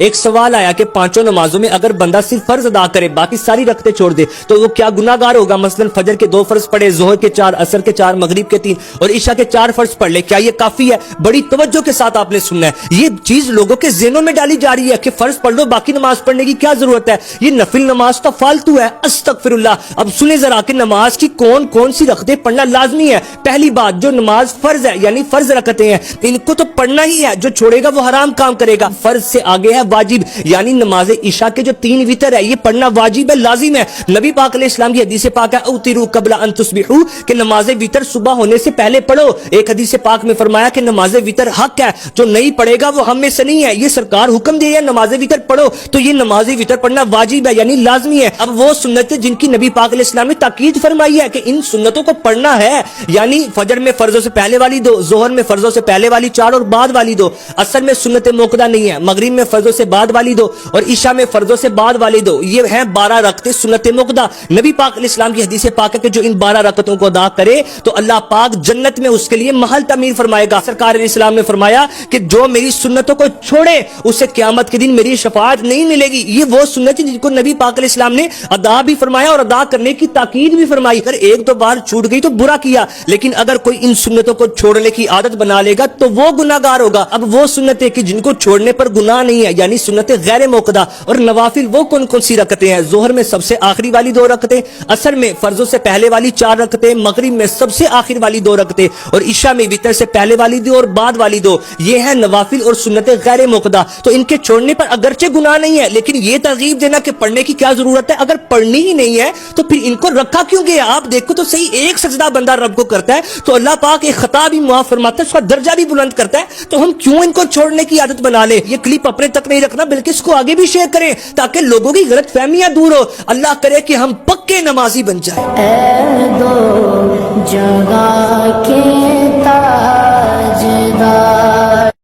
ایک سوال آیا کہ پانچوں نمازوں میں اگر بندہ صرف فرض ادا کرے باقی ساری رکعتیں چھوڑ دے تو وہ کیا گناہگار ہوگا؟ مثلا فجر کے 2 فرض پڑھے، ظہر کے 4، عصر کے 4، مغرب کے 3 اور عشاء کے 4 فرض پڑھ لے، کیا یہ کافی ہے؟ بڑی توجہ کے ساتھ آپ نے سننا ہے، یہ چیز لوگوں کے ذہنوں میں ڈالی جا رہی ہے کہ فرض پڑھ لو، باقی نماز پڑھنے کی کیا ضرورت ہے؟ یہ نفل نماز تو فالتو ہے، استغفر اللہ۔ اب سنیں ذرا کہ نماز کی کون کون سی رکعتیں پڑھنا لازمی ہے۔ پہلی بات، جو نماز فرض ہے یعنی فرض رکعتیں ہیں ان کو تو پڑھنا ہی ہے، جو چھوڑے گا وہ حرام کام کرے گا۔ فرض سے آگے ہے واجب، یعنی نماز عشاء کے جو 3 وتر ہے یہ پڑھنا واجب ہے، لازم ہے۔ نبی پاک علیہ السلام کی حدیث پاک ہے اوتروا قبل ان تصبحوا، کہ نماز وتر صبح ہونے سے پہلے پڑھو۔ ایک حدیث پاک میں فرمایا کہ نماز وتر حق ہے، جو نہیں پڑھے گا وہ ہم میں سے نہیں ہے، یہ سرکار حکم دے ہے نماز وتر پڑھو، تو یہ نماز وتر پڑھنا واجب ہے یعنی لازمی ہے۔ اب وہ سنتیں جن کی نبی پاک علیہ السلام نے تاکید فرمائی ہے کہ ان سنتوں کو پڑھنا ہے، یعنی فجر میں فرضوں سے پہلے والی 2، ظہر میں فرضوں سے پہلے والی 4 اور بعد والی 2، عصر میں سنت موقدہ نہیں ہے، مغرب میں فرضوں سے بعد والی 2 اور عشاء میں فرضوں سے بعد والی 2، یہ ہیں 12 رکعتیں سنت موقدہ۔ نبی پاک علیہ السلام کی حدیث پاک ہے کہ جو ان 12 رکعتوں کو ادا کرے تو اللہ پاک جنت میں اس کے لیے محل تعمیر فرمائے گا۔ سرکار علیہ السلام نے فرمایا کہ جو میری سنتوں کو چھوڑے اسے قیامت کے دن میری شفاعت نہیں ملے گی۔ یہ وہ سنت جن کو نبی پاک علیہ السلام نے ادا بھی فرمایا اور ادا کرنے کی تاکید بھی فرمائی۔ اگر ایک دو بار چھوٹ گئی تو برا کیا، لیکن اگر کوئی ان سنتوں کو چھوڑنے کی عادت بنا لے گا تو وہ گناہگار ہوگا۔ اب وہ سنتیں کہ جن کو چھوڑنے پر گناہ نہیں ہے یعنی سنت غیر موقدہ اور نوافل، وہ کون کون سی رکعتیں ہیں؟ ظہر میں سب سے آخری والی 2 رکعتیں، عصر میں فرضوں سے پہلے والی 4 رکعتیں، مغرب میں سب سے آخر والی 2 رکعتیں اور عشاء میں وتر سے پہلے والی 2 اور بعد والی 2، یہ ہیں نوافل اور سنت غیر موقدہ۔ تو ان کے چھوڑنے پر اگرچہ گناہ نہیں ہے، لیکن یہ ترغیب دینا کہ پڑھنے کی کیا ضرورت ہے، اگر پڑھنی ہی نہیں ہے تو پھر ان کو رکھا کیوں گیا؟ آپ دیکھو تو صحیح، ایک سجدہ بندہ رب کو کرتا ہے تو اللہ پاک ایک خطا بھی معاف فرماتا ہے، اس کا درجہ بھی بلند کرتا ہے، تو ہم کیوں ان کو چھوڑنے کی عادت بنا لیں؟ یہ کلپ اپنے تک نہیں رکھنا بلکہ اس کو آگے بھی شیئر کریں تاکہ لوگوں کی غلط فہمیاں دور ہو۔ اللہ کرے کہ ہم پکے نمازی بن جائیں۔ اے دو جگہ کے